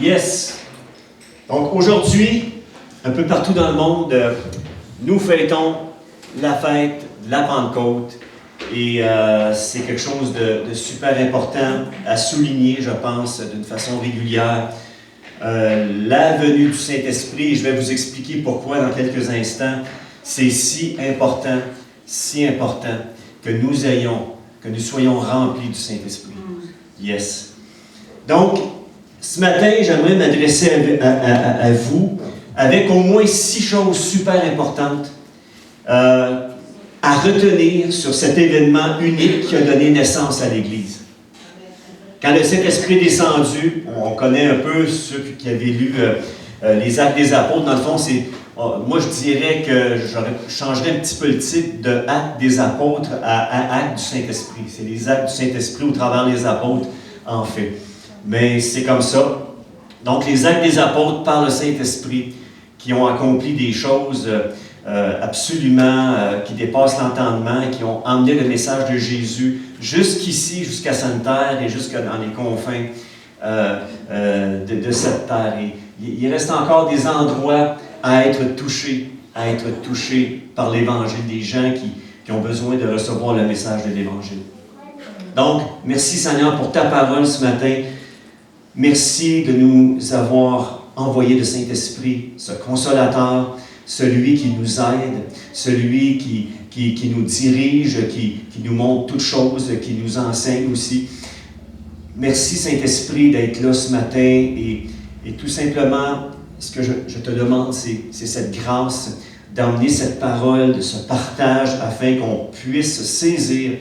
Yes. Donc aujourd'hui, un peu partout dans le monde, nous fêtons la fête de la Pentecôte. Et c'est quelque chose de super important à souligner, je pense, d'une façon régulière. La venue du Saint-Esprit, je vais vous expliquer pourquoi dans quelques instants, c'est si important que nous soyons remplis du Saint-Esprit. Yes. Donc, ce matin, j'aimerais m'adresser à vous avec au moins 6 choses super importantes à retenir sur cet événement unique qui a donné naissance à l'Église. Quand le Saint-Esprit est descendu, on connaît un peu ceux qui avaient lu les Actes des Apôtres. Dans le fond, moi je dirais que je changerais un petit peu le titre de Actes des Apôtres à Actes du Saint-Esprit. C'est les Actes du Saint-Esprit au travers des apôtres, en fait. Mais c'est comme ça. Donc, les Actes des Apôtres par le Saint-Esprit qui ont accompli des choses absolument qui dépassent l'entendement et qui ont emmené le message de Jésus jusqu'ici, jusqu'à Sainte-Terre et jusque dans les confins de cette terre. Et il reste encore des endroits à être touchés par l'Évangile, des gens qui ont besoin de recevoir le message de l'Évangile. Donc, merci Seigneur pour ta parole ce matin. Merci de nous avoir envoyé le Saint-Esprit, ce consolateur, celui qui nous aide, celui qui nous dirige, qui nous montre toutes choses, qui nous enseigne aussi. Merci Saint-Esprit d'être là ce matin et tout simplement, ce que je te demande, c'est cette grâce d'emmener cette parole, ce partage afin qu'on puisse saisir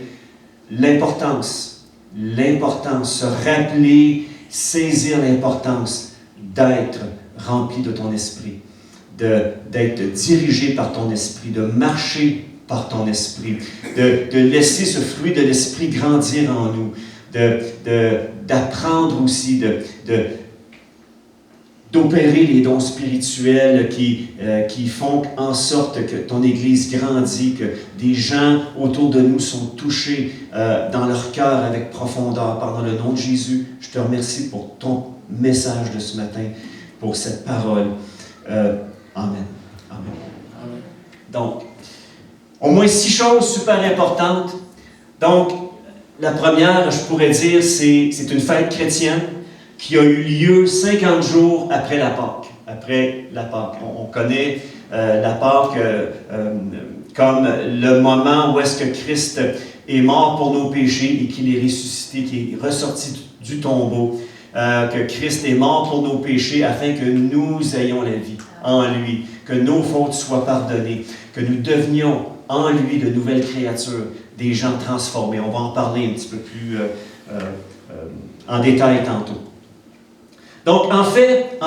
l'importance, se rappeler, saisir l'importance d'être rempli de ton esprit, d'être dirigé par ton esprit, de marcher par ton esprit, de laisser ce fruit de l'esprit grandir en nous, d'apprendre aussi, d'opérer les dons spirituels qui font en sorte que ton Église grandit, que des gens autour de nous sont touchés dans leur cœur avec profondeur. Par dans le nom de Jésus, je te remercie pour ton message de ce matin, pour cette parole. Amen. Amen. Donc, au moins 6 choses super importantes. Donc, la première, je pourrais dire, c'est une fête chrétienne qui a eu lieu 50 jours après la Pâque. On connaît la Pâque comme le moment où est-ce que Christ est mort pour nos péchés et qu'il est ressuscité, qu'il est ressorti du tombeau, que Christ est mort pour nos péchés afin que nous ayons la vie en lui, que nos fautes soient pardonnées, que nous devenions en lui de nouvelles créatures, des gens transformés. On va en parler un petit peu plus en détail tantôt. Donc, en fait,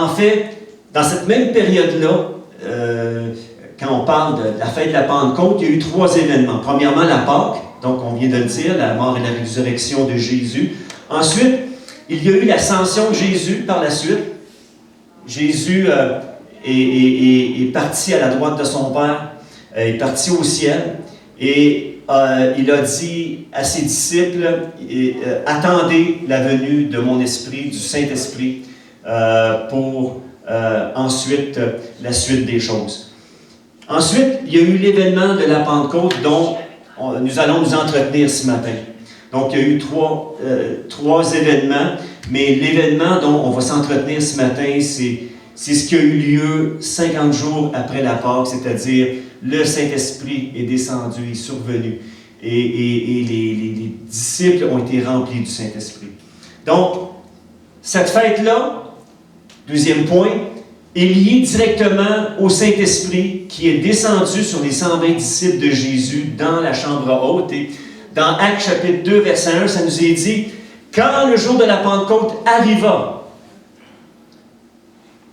dans cette même période-là, quand on parle de la fête de la Pentecôte, il y a eu 3 événements. Premièrement, la Pâque, donc on vient de le dire, la mort et la résurrection de Jésus. Ensuite, il y a eu l'ascension de Jésus par la suite. Jésus est parti à la droite de son Père, est parti au ciel, et il a dit à ses disciples, attendez la venue de mon esprit, du Saint-Esprit, pour ensuite la suite des choses. Ensuite, il y a eu l'événement de la Pentecôte dont nous allons nous entretenir ce matin. Donc, il y a eu 3 événements, mais l'événement dont on va s'entretenir ce matin, c'est ce qui a eu lieu 50 jours après la Pâque, c'est-à-dire le Saint-Esprit est descendu, est survenu, et les disciples ont été remplis du Saint-Esprit. Donc, cette fête-là, deuxième point, est liée directement au Saint-Esprit qui est descendu sur les 120 disciples de Jésus dans la chambre haute. Et dans Actes chapitre 2, verset 1, ça nous est dit, quand le jour de la Pentecôte arriva,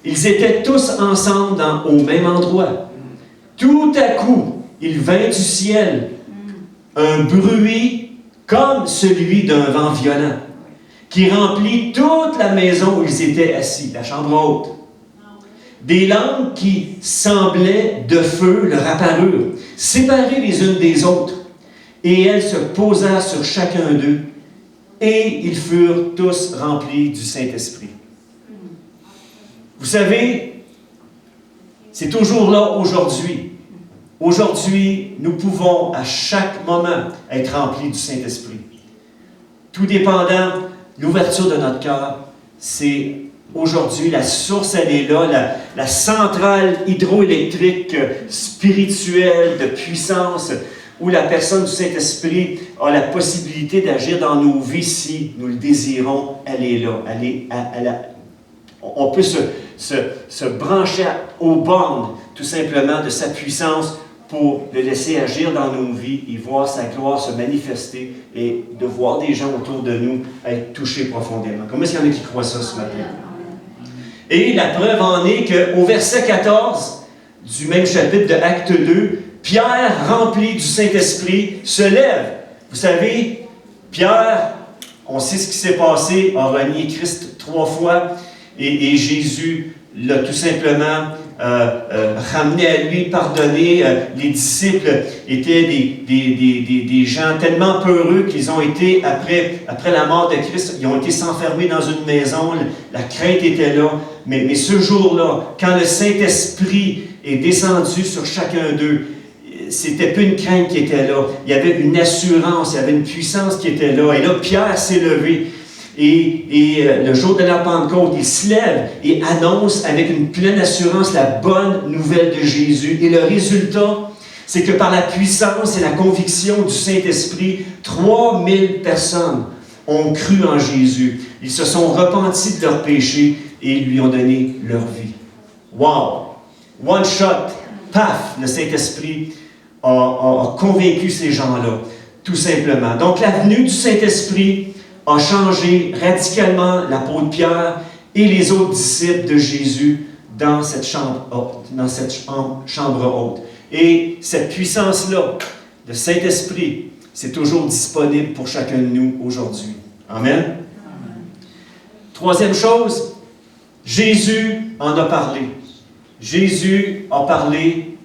ils étaient tous ensemble au même endroit. Tout à coup, il vint du ciel un bruit comme celui d'un vent violent, qui remplit toute la maison où ils étaient assis, la chambre haute. Des langues qui semblaient de feu leur apparurent, séparées les unes des autres, et elles se posèrent sur chacun d'eux, et ils furent tous remplis du Saint-Esprit. Vous savez, c'est toujours là aujourd'hui. Aujourd'hui, nous pouvons à chaque moment être remplis du Saint-Esprit. Tout dépendant de l'ouverture de notre cœur, c'est aujourd'hui, la source, elle est là, la centrale hydroélectrique spirituelle de puissance où la personne du Saint-Esprit a la possibilité d'agir dans nos vies si nous le désirons. Elle est là. On peut se brancher aux bornes, tout simplement, de sa puissance pour le laisser agir dans nos vies et voir sa gloire se manifester et de voir des gens autour de nous être touchés profondément. Comment est-ce qu'il y en a qui croient ça ce matin? Et la preuve en est qu'au verset 14 du même chapitre de Acte 2, Pierre, rempli du Saint-Esprit, se lève. Vous savez, Pierre, on sait ce qui s'est passé, a renié Christ 3 fois et Jésus l'a tout simplement ramené à lui, pardonné. Les disciples étaient des gens tellement peureux qu'ils ont été, après la mort de Christ, ils ont été s'enfermer dans une maison. La crainte était là. Mais ce jour-là, quand le Saint-Esprit est descendu sur chacun d'eux, c'était plus une crainte qui était là. Il y avait une assurance, il y avait une puissance qui était là. Et là, Pierre s'est levé. Et le jour de la Pentecôte, il se lève et annonce avec une pleine assurance la bonne nouvelle de Jésus. Et le résultat, c'est que par la puissance et la conviction du Saint-Esprit, 3000 personnes ont cru en Jésus. Ils se sont repentis de leurs péchés et lui ont donné leur vie. Wow! One shot, paf, le Saint-Esprit a convaincu ces gens-là, tout simplement. Donc la venue du Saint-Esprit a changé radicalement la peau de Pierre et les autres disciples de Jésus dans cette chambre haute. Et cette puissance-là, le Saint-Esprit, c'est toujours disponible pour chacun de nous aujourd'hui. Amen. Troisième chose, Jésus en a parlé. Jésus a parlé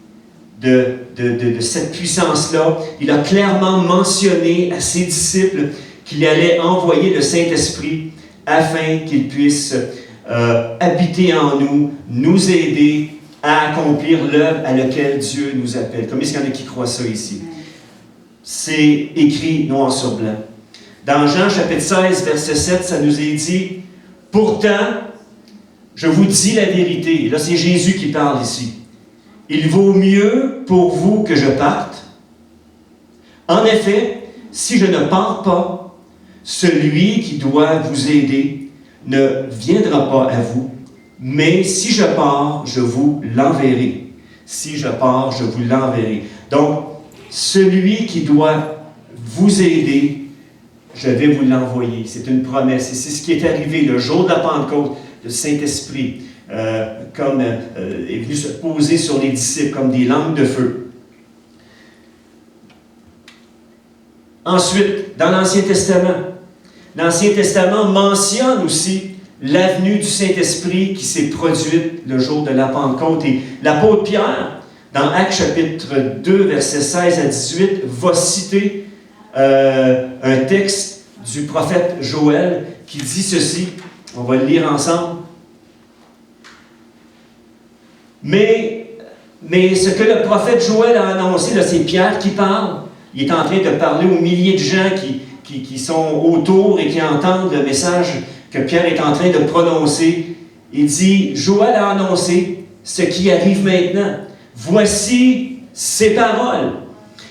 de cette puissance-là. Il a clairement mentionné à ses disciples qu'il allait envoyer le Saint-Esprit afin qu'il puisse habiter en nous, nous aider à accomplir l'œuvre à laquelle Dieu nous appelle. Combien est-ce qu'il y en a qui croient ça ici? C'est écrit noir sur blanc. Dans Jean chapitre 16, verset 7, ça nous est dit « Pourtant, je vous dis la vérité. » Et là, c'est Jésus qui parle ici. « Il vaut mieux pour vous que je parte. En effet, si je ne pars pas, celui qui doit vous aider ne viendra pas à vous, mais si je pars, je vous l'enverrai. Si je pars, je vous l'enverrai. » Donc, celui qui doit vous aider, je vais vous l'envoyer. C'est une promesse. Et c'est ce qui est arrivé le jour de la Pentecôte. Le Saint-Esprit est venu se poser sur les disciples comme des langues de feu. Ensuite, dans l'Ancien Testament mentionne aussi l'avenue du Saint-Esprit qui s'est produite le jour de la Pentecôte. Et l'apôtre Pierre, dans Actes chapitre 2, versets 16 à 18, va citer un texte du prophète Joël qui dit ceci. On va le lire ensemble. Mais ce que le prophète Joël a annoncé, là, c'est Pierre qui parle. Il est en train de parler aux milliers de gens qui sont autour et qui entendent le message que Pierre est en train de prononcer. Il dit, Joël a annoncé ce qui arrive maintenant. Voici ses paroles.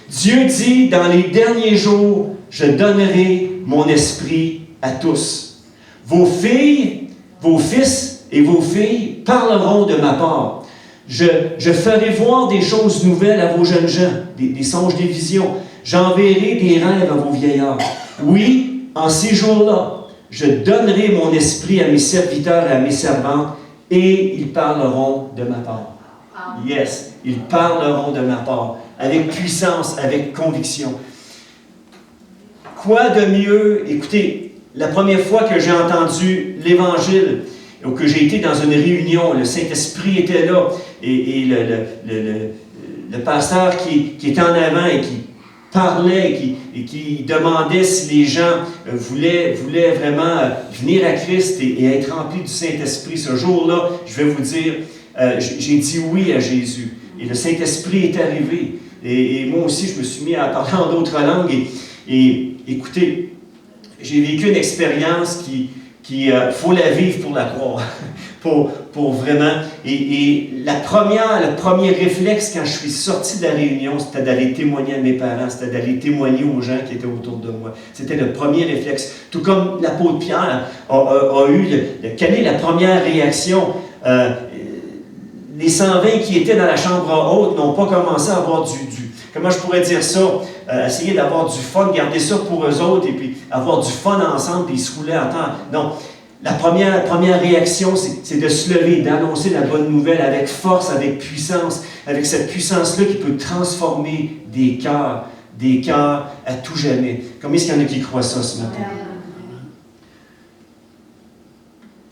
Dieu dit, dans les derniers jours, je donnerai mon esprit à tous. Vos filles, vos fils et vos filles parleront de ma part. Je ferai voir des choses nouvelles à vos jeunes gens, des songes, des visions. J'enverrai des rêves à vos vieillards. Oui, en ces jours-là, je donnerai mon esprit à mes serviteurs et à mes servantes, et ils parleront de ma part. Yes, ils parleront de ma part, avec puissance, avec conviction. Quoi de mieux? Écoutez, la première fois que j'ai entendu l'Évangile, ou que j'ai été dans une réunion, le Saint-Esprit était là, et le pasteur qui était en avant et parlait et qui demandait si les gens voulaient vraiment venir à Christ et être remplis du Saint-Esprit. Ce jour-là, je vais vous dire, j'ai dit oui à Jésus. Et le Saint-Esprit est arrivé. Et moi aussi, je me suis mis à parler en d'autres langues. Et écoutez, j'ai vécu une expérience qui faut la vivre pour la croire. pour vraiment. Et le premier réflexe quand je suis sorti de la réunion, c'était d'aller témoigner à mes parents, c'était d'aller témoigner aux gens qui étaient autour de moi. C'était le premier réflexe. Tout comme l'apôtre Pierre a eu, quelle est la première réaction? Les 120 qui étaient dans la chambre haute n'ont pas commencé à avoir comment je pourrais dire ça? Essayer d'avoir du fun, garder ça pour eux autres et puis avoir du fun ensemble puis ils se roulaient à terre. Non. La première réaction, c'est de se lever, d'annoncer la bonne nouvelle avec force, avec puissance, avec cette puissance-là qui peut transformer des cœurs à tout jamais. Combien est-ce qu'il y en a qui croient ça ce matin?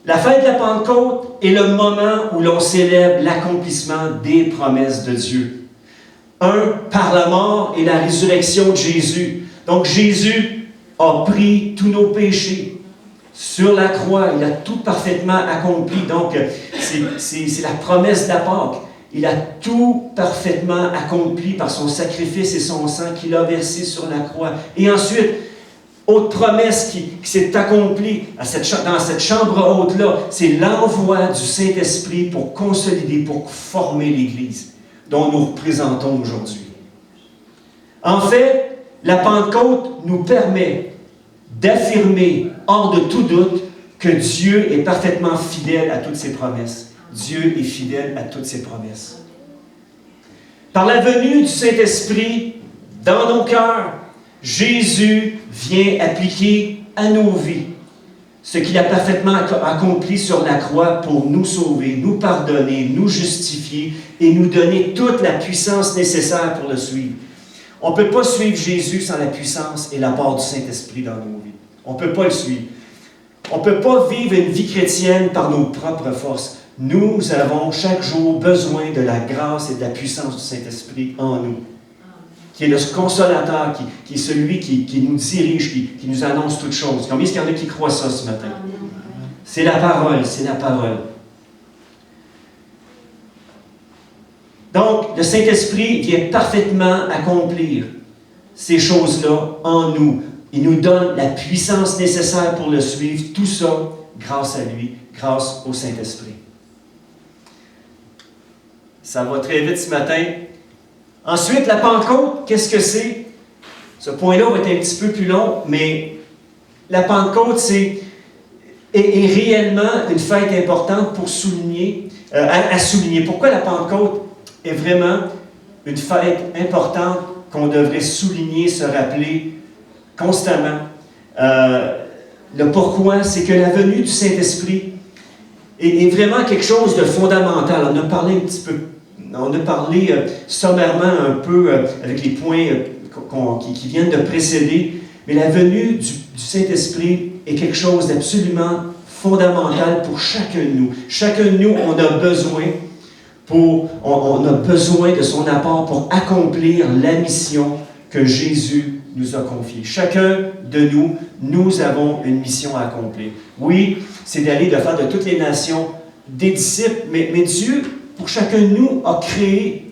La fête de la Pentecôte est le moment où l'on célèbre l'accomplissement des promesses de Dieu. Par la mort et la résurrection de Jésus. Donc Jésus a pris tous nos péchés. Sur la croix, il a tout parfaitement accompli. Donc, c'est la promesse de la Pâque. Il a tout parfaitement accompli par son sacrifice et son sang qu'il a versé sur la croix. Et ensuite, autre promesse qui s'est accomplie dans cette chambre haute-là, c'est l'envoi du Saint-Esprit pour consolider, pour former l'Église dont nous représentons aujourd'hui. En fait, la Pentecôte nous permet d'affirmer, hors de tout doute, que Dieu est parfaitement fidèle à toutes ses promesses. Dieu est fidèle à toutes ses promesses. Par la venue du Saint-Esprit dans nos cœurs, Jésus vient appliquer à nos vies ce qu'il a parfaitement accompli sur la croix pour nous sauver, nous pardonner, nous justifier et nous donner toute la puissance nécessaire pour le suivre. On ne peut pas suivre Jésus sans la puissance et l'apport du Saint-Esprit dans nos vies. On ne peut pas le suivre. On ne peut pas vivre une vie chrétienne par nos propres forces. Nous avons chaque jour besoin de la grâce et de la puissance du Saint-Esprit en nous, qui est le consolateur, qui est celui qui nous dirige, qui nous annonce toutes choses. Combien est-ce qu'il y en a qui croient ça ce matin? C'est la parole, c'est la parole. Donc, le Saint-Esprit vient parfaitement accomplir ces choses-là en nous. Il nous donne la puissance nécessaire pour le suivre. Tout ça grâce à lui, grâce au Saint-Esprit. Ça va très vite ce matin. Ensuite, la Pentecôte, qu'est-ce que c'est? Ce point-là va être un petit peu plus long, mais la Pentecôte, est réellement une fête importante pour souligner, à souligner. Pourquoi la Pentecôte est vraiment une fête importante qu'on devrait souligner, se rappeler constamment? Le pourquoi, c'est que la venue du Saint-Esprit est vraiment quelque chose de fondamental. On a parlé un petit peu, on a parlé sommairement un peu avec les points qui viennent de précéder, mais la venue du Saint-Esprit est quelque chose d'absolument fondamental pour chacun de nous. Chacun de nous, on a besoin de son apport pour accomplir la mission que Jésus nous a confiée. Chacun de nous avons une mission à accomplir. Oui, c'est d'aller de faire de toutes les nations des disciples, mais Dieu, pour chacun de nous, a créé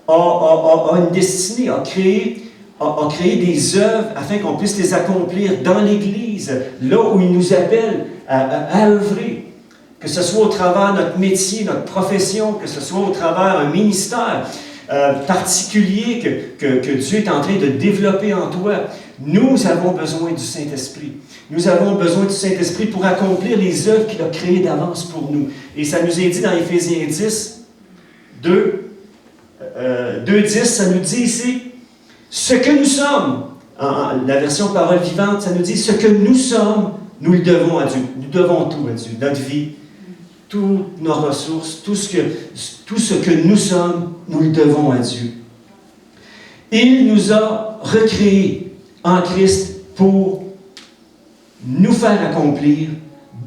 une destinée, a créé des œuvres afin qu'on puisse les accomplir dans l'Église, là où il nous appelle à œuvrer. Que ce soit au travers de notre métier, notre profession, que ce soit au travers d'un ministère particulier que Dieu est en train de développer en toi. Nous avons besoin du Saint-Esprit. Nous avons besoin du Saint-Esprit pour accomplir les œuvres qu'il a créées d'avance pour nous. Et ça nous est dit dans Éphésiens 10, 2:10, ça nous dit ici, ce que nous sommes, la version parole vivante, ça nous dit, ce que nous sommes, nous le devons à Dieu. Nous devons tout à Dieu. Notre vie, toutes nos ressources, tout ce que nous sommes, nous le devons à Dieu. Il nous a recréés en Christ pour nous faire accomplir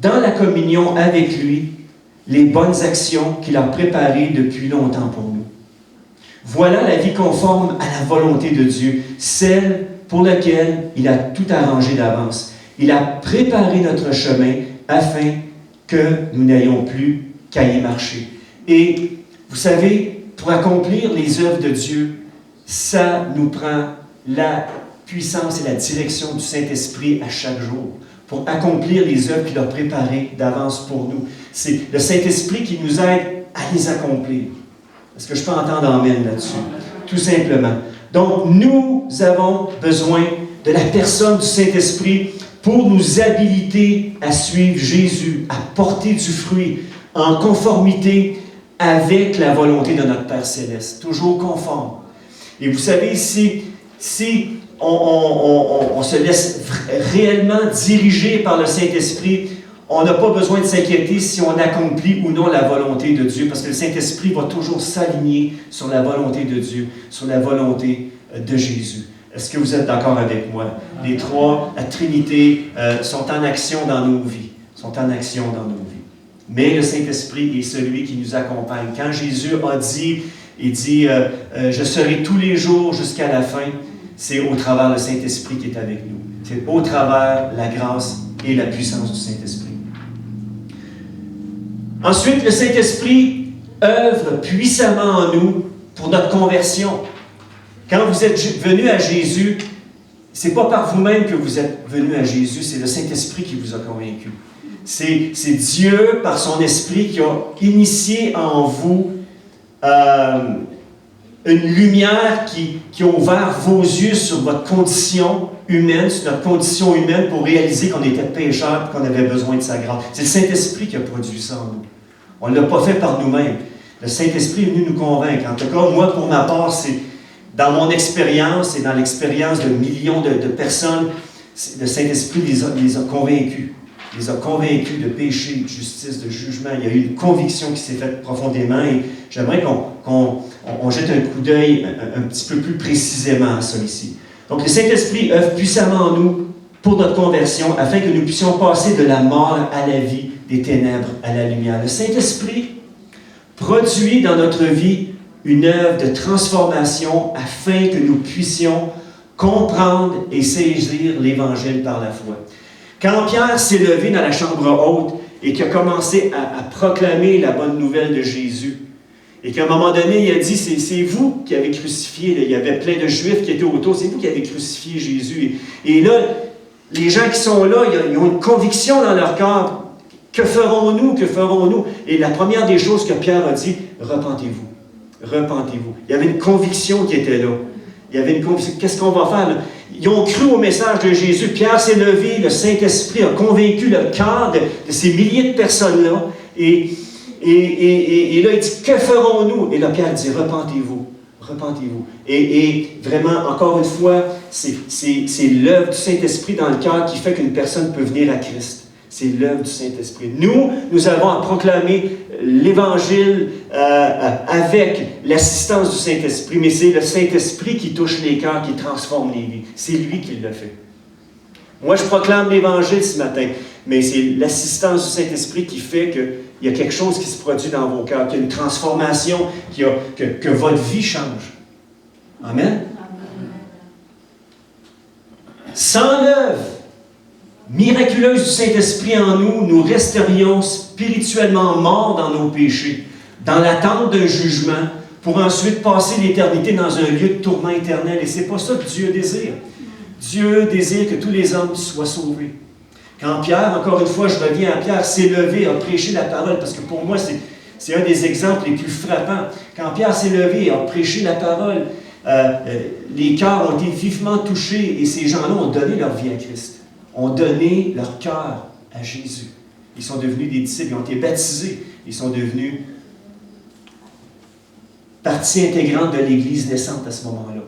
dans la communion avec lui les bonnes actions qu'il a préparées depuis longtemps pour nous. Voilà la vie conforme à la volonté de Dieu, celle pour laquelle il a tout arrangé d'avance. Il a préparé notre chemin afin que nous n'ayons plus qu'à y marcher. Et vous savez, pour accomplir les œuvres de Dieu, ça nous prend la puissance et la direction du Saint-Esprit à chaque jour pour accomplir les œuvres qu'il a préparées d'avance pour nous. C'est le Saint-Esprit qui nous aide à les accomplir. Est-ce que je peux entendre amen là-dessus? Tout simplement. Donc, nous avons besoin de la personne du Saint-Esprit pour nous habiliter à suivre Jésus, à porter du fruit en conformité avec la volonté de notre Père Céleste. Toujours conforme. Et vous savez, si on se laisse réellement diriger par le Saint-Esprit, on n'a pas besoin de s'inquiéter si on accomplit ou non la volonté de Dieu, parce que le Saint-Esprit va toujours s'aligner sur la volonté de Dieu, sur la volonté de Jésus. Est-ce que vous êtes d'accord avec moi? Les trois, la Trinité, sont en action dans nos vies. Sont en action dans nos vies. Mais le Saint-Esprit est celui qui nous accompagne. Quand Jésus a dit, il dit, je serai tous les jours jusqu'à la fin, c'est au travers le Saint-Esprit qui est avec nous. C'est au travers la grâce et la puissance du Saint-Esprit. Ensuite, le Saint-Esprit œuvre puissamment en nous pour notre conversion. Quand vous êtes venu à Jésus, ce n'est pas par vous-même que vous êtes venu à Jésus, c'est le Saint-Esprit qui vous a convaincu. C'est Dieu, par son Esprit, qui a initié en vous une lumière qui a ouvert vos yeux sur votre condition humaine, sur notre condition humaine, pour réaliser qu'on était pécheurs et qu'on avait besoin de sa grâce. C'est le Saint-Esprit qui a produit ça en nous. On ne l'a pas fait par nous-mêmes. Le Saint-Esprit est venu nous convaincre. En tout cas, moi, pour ma part, c'est dans mon expérience et dans l'expérience de millions de personnes, le Saint-Esprit les a convaincus. Les a convaincus de péché, de justice, de jugement. Il y a eu une conviction qui s'est faite profondément et j'aimerais qu'on jette un coup d'œil un petit peu plus précisément à ça ici. Donc, le Saint-Esprit œuvre puissamment en nous pour notre conversion afin que nous puissions passer de la mort à la vie, des ténèbres à la lumière. Le Saint-Esprit produit dans notre vie une œuvre de transformation afin que nous puissions comprendre et saisir l'Évangile par la foi. Quand Pierre s'est levé dans la chambre haute et qu'il a commencé à proclamer la bonne nouvelle de Jésus, et qu'à un moment donné, il a dit, c'est vous qui avez crucifié, là. Il y avait plein de Juifs qui étaient autour, c'est vous qui avez crucifié Jésus. Et là, les gens qui sont là, ils ont une conviction dans leur cœur. Que ferons-nous? Que ferons-nous? Et la première des choses que Pierre a dit, repentez-vous. Repentez-vous. Il y avait une conviction qui était là. Il y avait une conviction. Qu'est-ce qu'on va faire, là? Ils ont cru au message de Jésus. Pierre s'est levé, le Saint-Esprit a convaincu le cœur de ces milliers de personnes-là. Et là, il dit, que ferons-nous? Et là, Pierre dit, repentez-vous. Repentez-vous. Et vraiment, encore une fois, c'est l'œuvre du Saint-Esprit dans le cœur qui fait qu'une personne peut venir à Christ. C'est l'œuvre du Saint-Esprit. Nous avons à proclamer l'Évangile avec l'assistance du Saint-Esprit, mais c'est le Saint-Esprit qui touche les cœurs, qui transforme les vies. C'est lui qui le fait. Moi, je proclame l'Évangile ce matin, mais c'est l'assistance du Saint-Esprit qui fait qu'il y a quelque chose qui se produit dans vos cœurs, qu'il y a une transformation, que votre vie change. Amen? Sans l'œuvre miraculeuse du Saint-Esprit en nous, nous resterions spirituellement morts dans nos péchés, dans l'attente d'un jugement, pour ensuite passer l'éternité dans un lieu de tourment éternel. Et ce n'est pas ça que Dieu désire. Dieu désire que tous les hommes soient sauvés. Quand Pierre, encore une fois, je reviens à Pierre, s'est levé, a prêché la parole, parce que pour moi, c'est un des exemples les plus frappants. Quand Pierre s'est levé, a prêché la parole, les cœurs ont été vivement touchés et ces gens-là ont donné leur vie à Christ. Ont donné leur cœur à Jésus. Ils sont devenus des disciples, ils ont été baptisés, ils sont devenus partie intégrante de l'Église naissante à ce moment-là.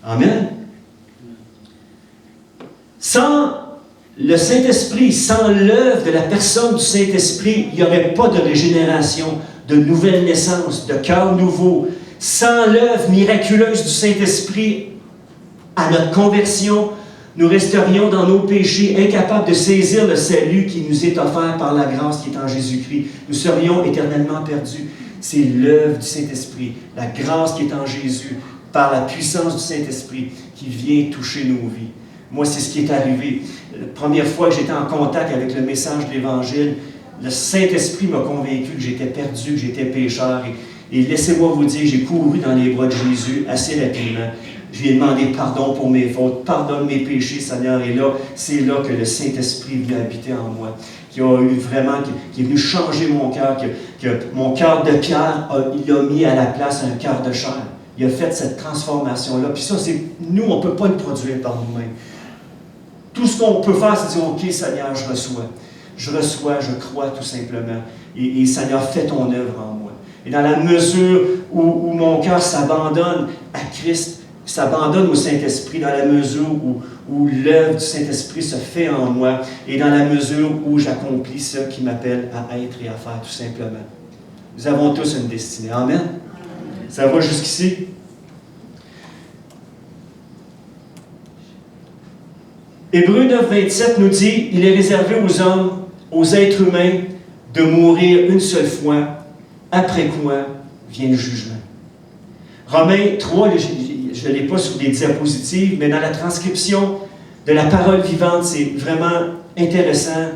Amen. Sans le Saint-Esprit, sans l'œuvre de la personne du Saint-Esprit, il n'y aurait pas de régénération, de nouvelle naissance, de cœur nouveau. Sans l'œuvre miraculeuse du Saint-Esprit à notre conversion, nous resterions dans nos péchés, incapables de saisir le salut qui nous est offert par la grâce qui est en Jésus-Christ. Nous serions éternellement perdus. C'est l'œuvre du Saint-Esprit, la grâce qui est en Jésus, par la puissance du Saint-Esprit, qui vient toucher nos vies. Moi, c'est ce qui est arrivé. La première fois que j'étais en contact avec le message de l'Évangile, le Saint-Esprit m'a convaincu que j'étais perdu, que j'étais pécheur. Et laissez-moi vous dire, j'ai couru dans les bras de Jésus assez rapidement. Je lui ai demandé pardon pour mes fautes. Pardonne mes péchés, Seigneur. Et là, c'est là que le Saint-Esprit est venu habiter en moi. Qui a eu vraiment, qui est venu changer mon cœur. Que mon cœur de pierre, il a mis à la place un cœur de chair. Il a fait cette transformation-là. Puis ça, nous, on ne peut pas le produire par nous-mêmes. Tout ce qu'on peut faire, c'est dire, OK, Seigneur, je reçois. Je reçois, je crois tout simplement. Et Seigneur, fais ton œuvre en moi. Et dans la mesure où mon cœur s'abandonne à Christ, s'abandonne au Saint-Esprit, dans la mesure où l'œuvre du Saint-Esprit se fait en moi, et dans la mesure où j'accomplis ce qui m'appelle à être et à faire, tout simplement. Nous avons tous une destinée. Amen? Ça va jusqu'ici? Hébreux 9, 27 nous dit, il est réservé aux hommes, aux êtres humains, de mourir une seule fois, après quoi vient le jugement. Romains 3, je ne l'ai pas sur les diapositives, mais dans la transcription de la parole vivante, c'est vraiment intéressant,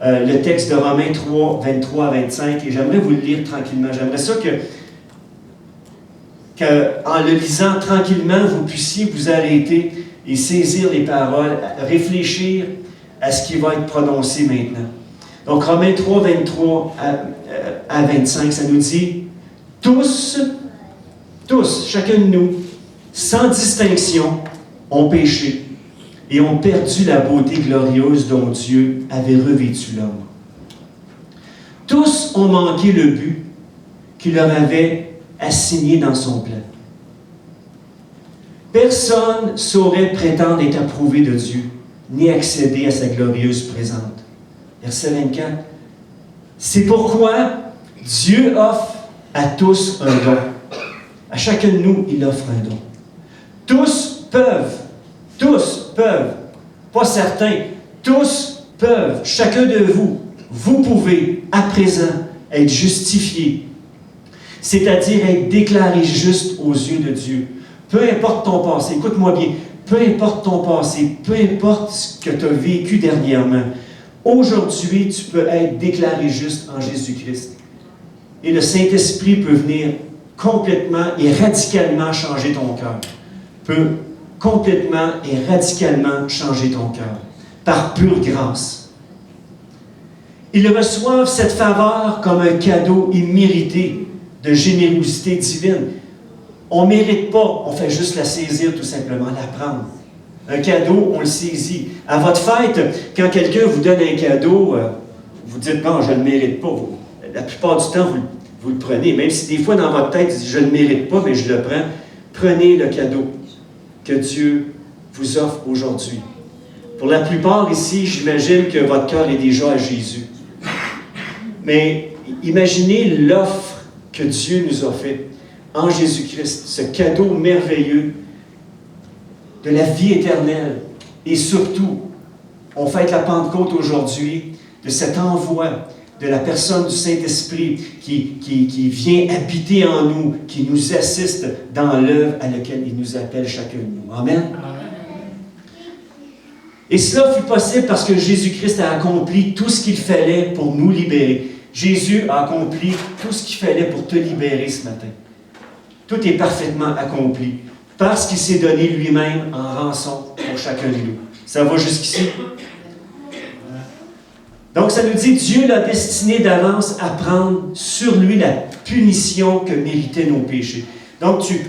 le texte de Romains 3, 23 à 25, et j'aimerais vous le lire tranquillement. J'aimerais ça qu'en le lisant tranquillement, vous puissiez vous arrêter et saisir les paroles, réfléchir à ce qui va être prononcé maintenant. Donc, Romains 3, 23 à 25, ça nous dit « Tous, chacun de nous, sans distinction, ont péché et ont perdu la beauté glorieuse dont Dieu avait revêtu l'homme. Tous ont manqué le but qu'il leur avait assigné dans son plan. Personne ne saurait prétendre être approuvé de Dieu, ni accéder à sa glorieuse présence. » Verset 24. C'est pourquoi Dieu offre à tous un don. À chacun de nous, il offre un don. Tous peuvent, pas certains, tous peuvent, chacun de vous, vous pouvez, à présent, être justifiés, c'est-à-dire être déclaré juste aux yeux de Dieu. Peu importe ton passé, écoute-moi bien, peu importe ton passé, peu importe ce que tu as vécu dernièrement, aujourd'hui, tu peux être déclaré juste en Jésus-Christ. Et le Saint-Esprit peut venir complètement et radicalement changer ton cœur. Peut complètement et radicalement changer ton cœur. Par pure grâce. Ils reçoivent cette faveur comme un cadeau immérité de générosité divine. On ne mérite pas, on fait juste la saisir tout simplement, la prendre. Un cadeau, on le saisit. À votre fête, quand quelqu'un vous donne un cadeau, vous dites, non, je ne le mérite pas. La plupart du temps, vous le prenez. Même si des fois, dans votre tête, je ne le mérite pas, mais je le prends. Prenez le cadeau que Dieu vous offre aujourd'hui. Pour la plupart ici, j'imagine que votre cœur est déjà à Jésus. Mais imaginez l'offre que Dieu nous a faite en Jésus-Christ, ce cadeau merveilleux de la vie éternelle. Et surtout, on fête la Pentecôte aujourd'hui, de cet envoi de la personne du Saint-Esprit qui vient habiter en nous, qui nous assiste dans l'œuvre à laquelle il nous appelle chacun de nous. Amen. Et cela fut possible parce que Jésus-Christ a accompli tout ce qu'il fallait pour nous libérer. Jésus a accompli tout ce qu'il fallait pour te libérer ce matin. Tout est parfaitement accompli parce qu'il s'est donné lui-même en rançon pour chacun de nous. Ça va jusqu'ici? Donc, ça nous dit Dieu l'a destiné d'avance à prendre sur lui la punition que méritaient nos péchés. Donc, tu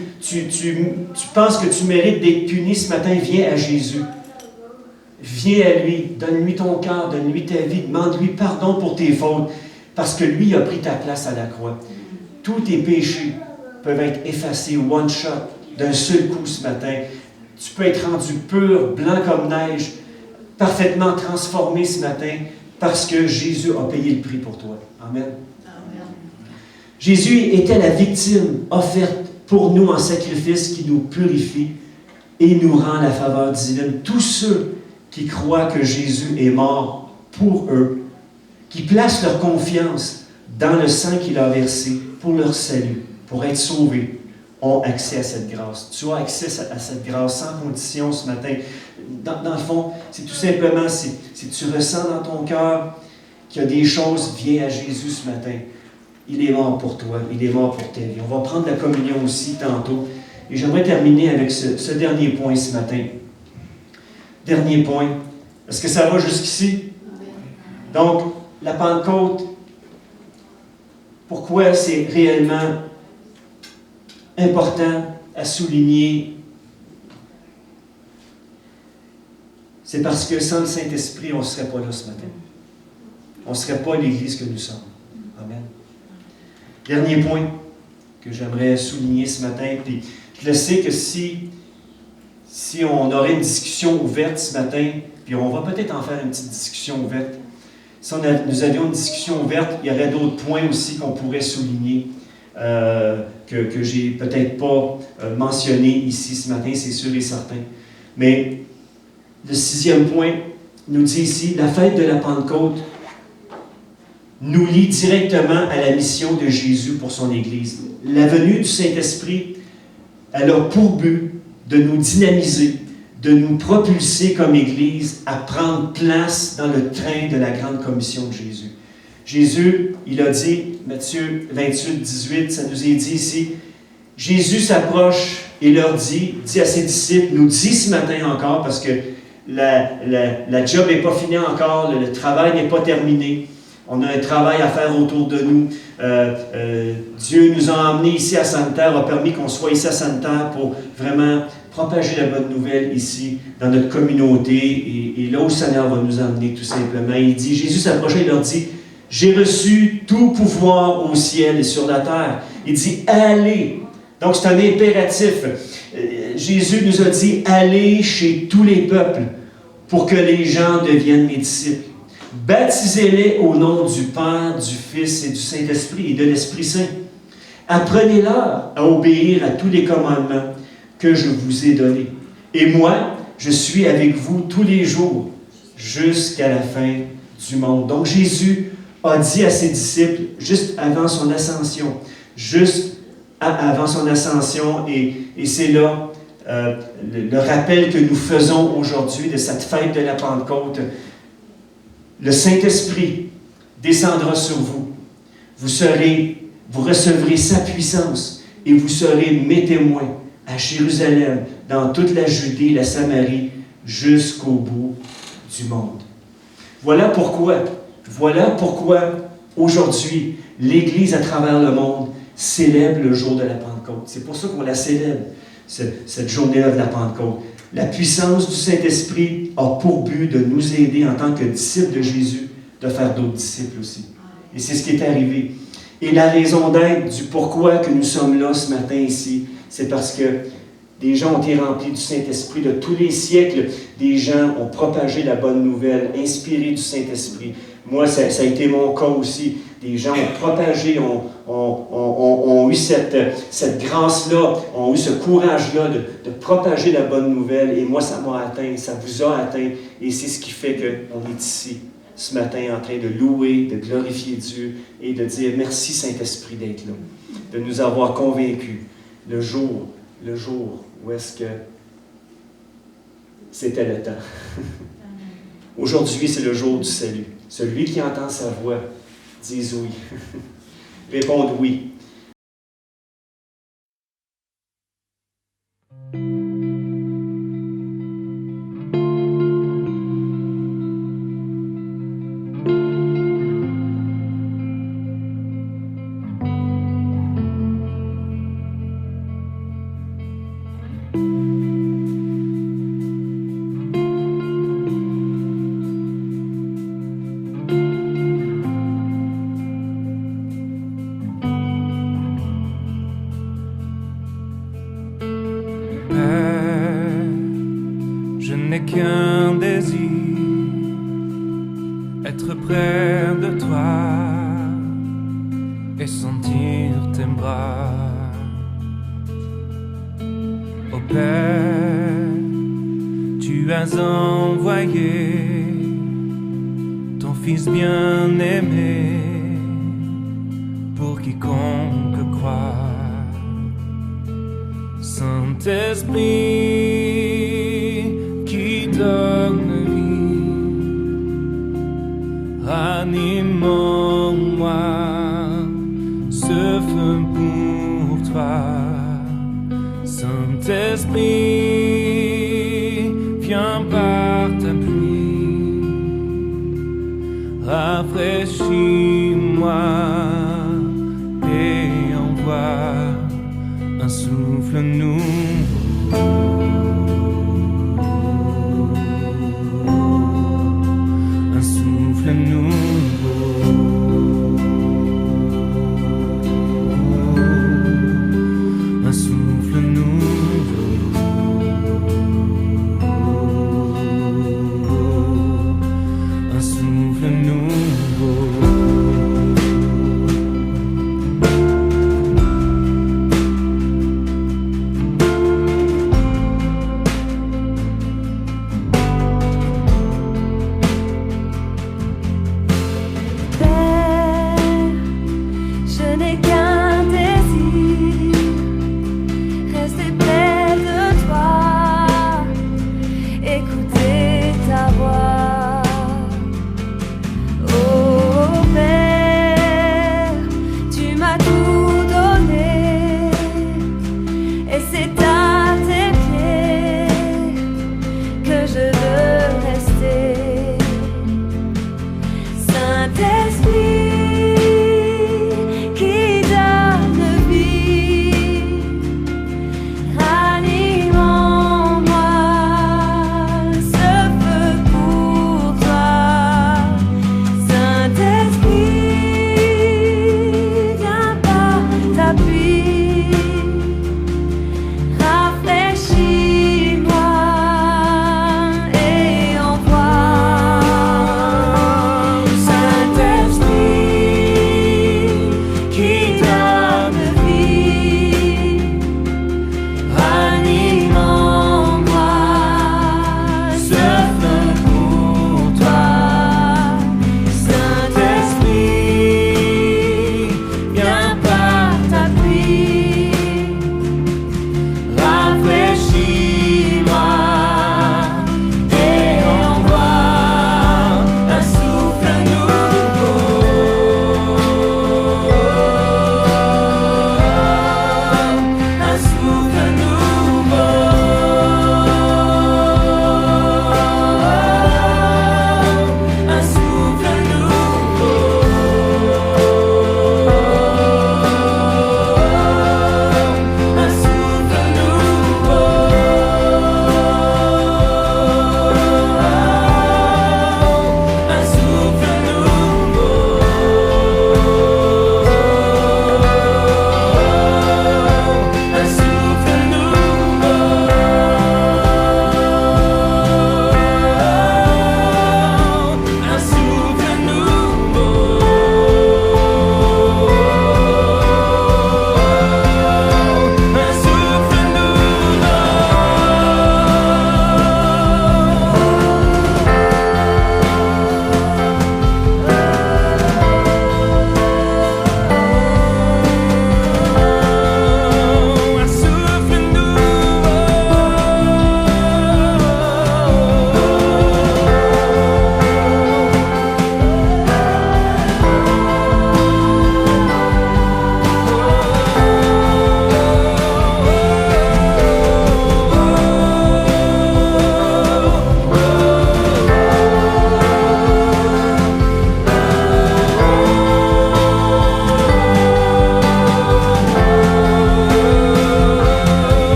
penses que tu mérites d'être puni ce matin, viens à Jésus. Viens à lui, donne-lui ton cœur, donne-lui ta vie, demande-lui pardon pour tes fautes, parce que lui a pris ta place à la croix. Tous tes péchés peuvent être effacés one shot, d'un seul coup ce matin. Tu peux être rendu pur, blanc comme neige, parfaitement transformé ce matin, parce que Jésus a payé le prix pour toi. Amen. Amen. Jésus était la victime offerte pour nous en sacrifice qui nous purifie et nous rend la faveur divine. Tous ceux qui croient que Jésus est mort pour eux, qui placent leur confiance dans le sang qu'il a versé pour leur salut, pour être sauvés, ont accès à cette grâce. Tu as accès à cette grâce sans condition ce matin. Dans le fond, c'est tout simplement, si tu ressens dans ton cœur qu'il y a des choses, viens à Jésus ce matin. Il est mort pour toi, il est mort pour ta vie. On va prendre la communion aussi tantôt. Et j'aimerais terminer avec ce dernier point ce matin. Dernier point. Est-ce que ça va jusqu'ici? Donc, la Pentecôte, pourquoi c'est réellement important à souligner? C'est parce que sans le Saint-Esprit, on ne serait pas là ce matin. On ne serait pas l'Église que nous sommes. Amen. Dernier point que j'aimerais souligner ce matin, puis je le sais que si on aurait une discussion ouverte ce matin, puis on va peut-être en faire une petite discussion ouverte, si nous avions une discussion ouverte, il y aurait d'autres points aussi qu'on pourrait souligner, que j'ai peut-être pas mentionné ici ce matin, c'est sûr et certain. Mais le 6e point nous dit ici, la fête de la Pentecôte nous lie directement à la mission de Jésus pour son Église. La venue du Saint-Esprit, elle a pour but de nous dynamiser, de nous propulser comme Église à prendre place dans le train de la grande commission de Jésus. Jésus, il a dit, Matthieu 28, 18, ça nous est dit ici, Jésus s'approche et leur dit à ses disciples, nous dit ce matin encore, parce que la job n'est pas finie encore, le travail n'est pas terminé. On a un travail à faire autour de nous. Dieu nous a emmenés ici à Sainte-Terre, a permis qu'on soit ici à Sainte-Terre pour vraiment propager la bonne nouvelle ici, dans notre communauté, et là où le Seigneur va nous emmener tout simplement. Il dit, Jésus s'approchait et leur dit, « J'ai reçu tout pouvoir au ciel et sur la terre. » Il dit, « Allez ». Donc c'est un impératif. Jésus nous a dit, « Allez chez tous les peuples pour que les gens deviennent mes disciples. Baptisez-les au nom du Père, du Fils et du Saint-Esprit et de l'Esprit Saint. Apprenez-leur à obéir à tous les commandements que je vous ai donnés. Et moi, je suis avec vous tous les jours jusqu'à la fin du monde. » Donc Jésus a dit à ses disciples, juste avant son ascension, et c'est là le rappel que nous faisons aujourd'hui de cette fête de la Pentecôte. Le Saint-Esprit descendra sur vous. Vous recevrez sa puissance et vous serez mes témoins à Jérusalem, dans toute la Judée, la Samarie, jusqu'au bout du monde. Voilà pourquoi aujourd'hui, l'Église à travers le monde célèbre le jour de la Pentecôte. C'est pour ça qu'on la célèbre, cette journée-là de la Pentecôte. La puissance du Saint-Esprit a pour but de nous aider en tant que disciples de Jésus, de faire d'autres disciples aussi. Et c'est ce qui est arrivé. Et la raison d'être du pourquoi que nous sommes là ce matin ici, c'est parce que des gens ont été remplis du Saint-Esprit de tous les siècles. Des gens ont propagé la bonne nouvelle, inspirés du Saint-Esprit. Moi, ça a été mon cas aussi. Des gens ont propagé, ont eu cette grâce-là, ont eu ce courage-là de propager la bonne nouvelle. Et moi, ça m'a atteint, ça vous a atteint. Et c'est ce qui fait qu'on est ici ce matin en train de louer, de glorifier Dieu et de dire merci Saint-Esprit d'être là, de nous avoir convaincus le jour où est-ce que c'était le temps. Aujourd'hui, c'est le jour du salut. Celui qui entend sa voix, dise oui. Répondre oui. Qu'un désir, être près de toi et sentir tes bras. Ô Père, tu as envoyé ton Fils bien-aimé quiconque croit. Saint-Esprit qui donne vie, ranime en moi ce feu pour toi. Saint-Esprit, viens par ta pluie, rafraîchis-moi et envoie un souffle nouveau.